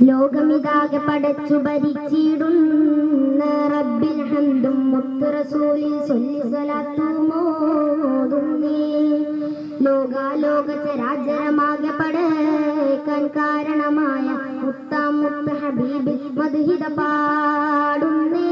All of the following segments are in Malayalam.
ലോകമിതാകെ പടച്ചു ഭരിച്ചിടുന്ന റബ്ബിൽ ഹംദും മുത്ത് റസൂലിൽ സ്വല്ലി സ്വലാത്തും ഓതുന്നേ. ലോകാലോക ചരാചരമാകെ പടക്കാൻ കാരണമായ മുത്താം മുത്ത് ഹബീബിൽ മദ്ഹിദ പാടുന്നേ.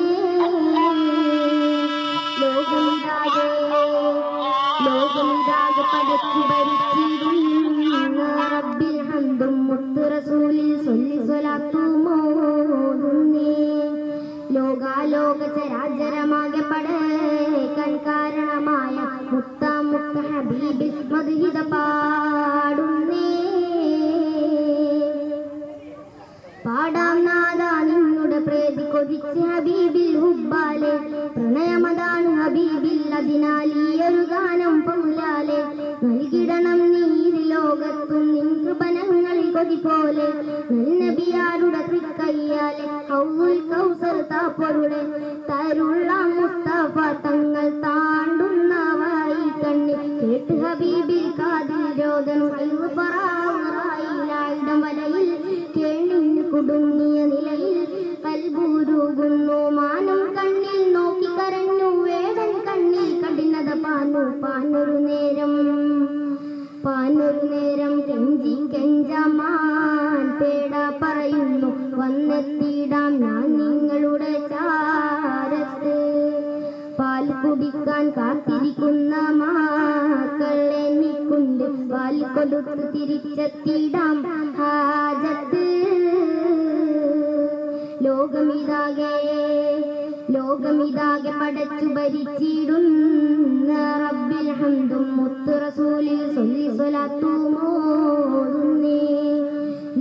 ലോകമിതാകെ പടച്ചു ഭരിച്ചിടുന്ന റബ്ബിൽ ഹംദും മുത്ത് റസൂലിൽ സ്വല്ലി സ്വലാത്തും ഓതുന്നേ. ലോകാലോക ചരാചരമാകെ പടക്കാൻ കാരണമായ മുത്താം മുത്ത് ഹബീബിൽ മദ്ഹിദ പാടുന്നേ. പാടാം നാദാ നിന്നുടെ പ്രേതി കൊതിച്ച് ഹബീബിൽ ഹുബ്ബാലെ. പ്രണയമതാണ് ഹബീബിൽ, അതിനാൽ ഈ ഒരു ഗാനം പൗലാലെ. നൽകിടണം നീര് ലോകത്തും നിൻ കൃപനങ്ങളിൽ കൊതി പോലെ. നബിയാരുടെ തൃക്കയ്യാലെ ഹൗലുൽ കൗസർ താപ്പൊരുളെ. തരുള്ള മുസ്തഫ തങ്ങൾ താണ്ടുന്നവായി കണ്ണിൽ കേട്ട് ഹബീബിൽ കാതിൽ രോദനം ഇടം വലയിൽ കേണിന് കുടുങ്ങിയ നിലയിൽ കൽബൂരുകുന്നു മാനം. കണ്ണിൽ നോക്കി കരഞ്ഞു വേടൻ, കണ്ണിൽ കഠിനത പാനു. പാനൊരു നേരം കെഞ്ചി കെഞ്ചമാൻ പേട പറയുന്നു, വന്നെത്തിയിടാം ഞാൻ നിങ്ങളുടെ ചാരത്ത്. പാൽ കുടിക്കാൻ കാത്തിരിക്കുന്ന മക്കൾ എനിക്കുണ്ട്, പാൽ കൊടുത്ത് തിരിച്ചെത്തിയിടാം ഹാജത്ത്. ലോകമിതാകെ പടച്ചു ഭരിച്ചിടുന്ന റബ്ബിൽ ഹംദും മുത്ത് റസൂലിൽ സ്വല്ലി സ്വലാത്തും ഓതുന്നേ.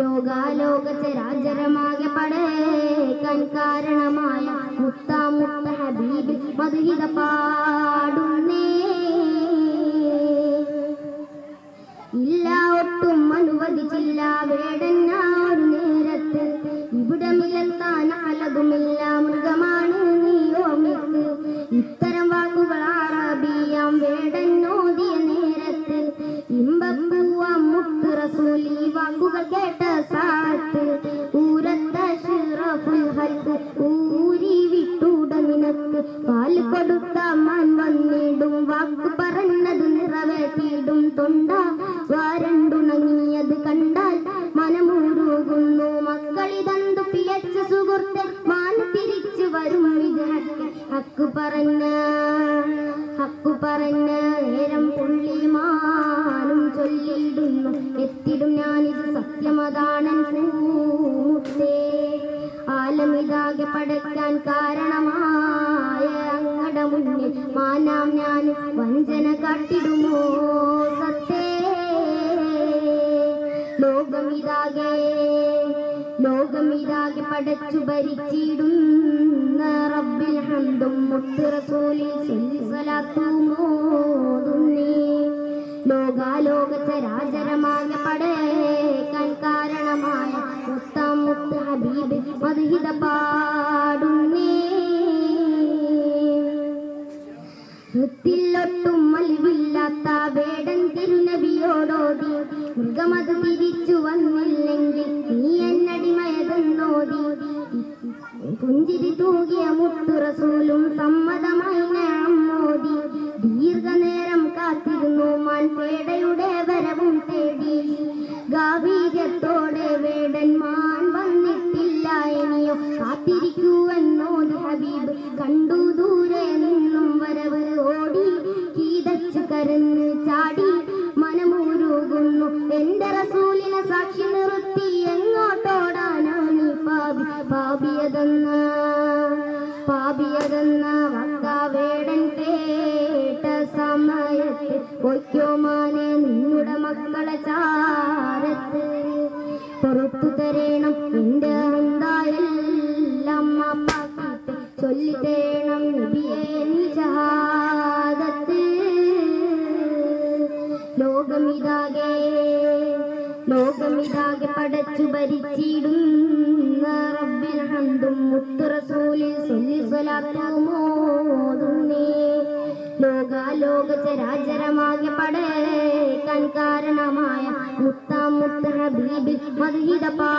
ലോകാലോക ചരാചരമാകെ പടക്കാൻ കാരണമായ മുത്താം മുത്ത് ഹബീബിൽ മദ്ഹിദ പാടുന്നേ. ഇല്ല ഒട്ടും അനുവദിച്ചില്ല വേടൻ ഒരു നേരത്ത്. ഇവിടമിലെത്താൻ അലകുമില്ല, മൃഗമാണ് നീയോമിത്ത്. ഇത്തരം വാക്കുകൾ അറബിയാം വേടൻ ഓതിയ നേരത്ത്. ഇമ്പപ്പൂവാം മുത്ത് റസൂൽ ഈ വാക്കുകൾ കേട്ട സാത്ത്. ഊരത്ത ശിറഫുൽ ഹൽക്ക് ഊരി വിട്ടൂട നിനക്ക്. പാൽ കൊടുത്ത മാൻ വന്നിടും, വാക്ക് പറഞ്ഞത് നിറവേറ്റിയിടും. തൊണ്ട വാരണ്ടുണങ്ങിയത് കണ്ടാൽ മനമുരുകുന്നു. മക്കളിതന്തു പിയച്ച സുഹൃത്ത് മാൻ തിരിച്ചു വരും. ഇത് ഹക്ക് പറഞ്ഞ നേരം പുള്ളിമാനും ചൊല്ലിടുന്നു, എത്തിടും ഞാനിത് സത്യമതാണൻ പൂമുത്തേ. ആലമിതാകെ പടക്കാൻ കാരണമായ അങ്ങട മുന്നിൽ മാനാം ഞാൻ വഞ്ചന കാട്ടിടുമോ സത്തേ. ലോകമിതാകെ പടച്ചു ഭരിച്ചിടുന്ന റബ്ബിൽ ഹംദും മുത്ത് റസൂലിൽ സ്വല്ലി സ്വലാത്തും ഓതുന്നേ. ലോകാലോക ചരാചരമാകെ പടക്കാൻ കാരണമായ മുത്താം മുത്ത് ഹബീബിൽ മദ്ഹിദ പാടുന്നേ. വൃത്തിലൊട്ടും അലിവില്ലാത്ത വേടൻ തിരുനബിയോടോതി, മൃഗമത് തിരിച്ചു വന്നില്ലെങ്കിൽ നീ എന്നടിമയതെന്നോതി. പുഞ്ചിരി തൂകിയ മുത്തു റസൂലും സമ്മതമായി നമ്മോതി. ദീർഘനേരം കാത്തിരുന്നു മാൻ പേടയുടെ വരവും തേടി. ഗാഭീര്യത്തോടെ വേടൻ മാൻ വന്നിട്ടില്ല ഇനിയോ കാത്തിരിക്കുവെന്നോതി ഹബീബ്. കണ്ടു ദൂരെ നിന്നും വരവ് ഓടി, കീതച്ചു കരഞ്ഞ് ചാടി മനമുരുകുന്നു. എന്റെ റസൂലിനെ സാക്ഷി നിർത്തി എങ്ങോട്ടോടാനാണ് പാപിയതെന്ന വക്കാവേടൻ കേട്ട സമയത്ത്. പൊയ്ക്കോമാനെ നിന്നുടെ മക്കളെ ചാരത്ത്. പുറത്തു തരേണം എന്റെ എന്തായെല്ലാം മാപ്പാക്കിട്ട് ചൊല്ലിത്തേണം നബിയേ നീ ഷഹാദത്ത്. ലോകമിതാകെ പടച്ചു ഭരിച്ചിടുന്ന റബ്ബിൽ ഹംദും മുത്ത് റസൂലിൽ സ്വല്ലി സ്വലാത്തും ഓതുന്നേ. ലോകാലോക ചരാചരമാകെ പടക്കാൻ കാരണമായ മുത്താം മുത്ത് ഹബീബിൽ മദ്ഹിദ പാ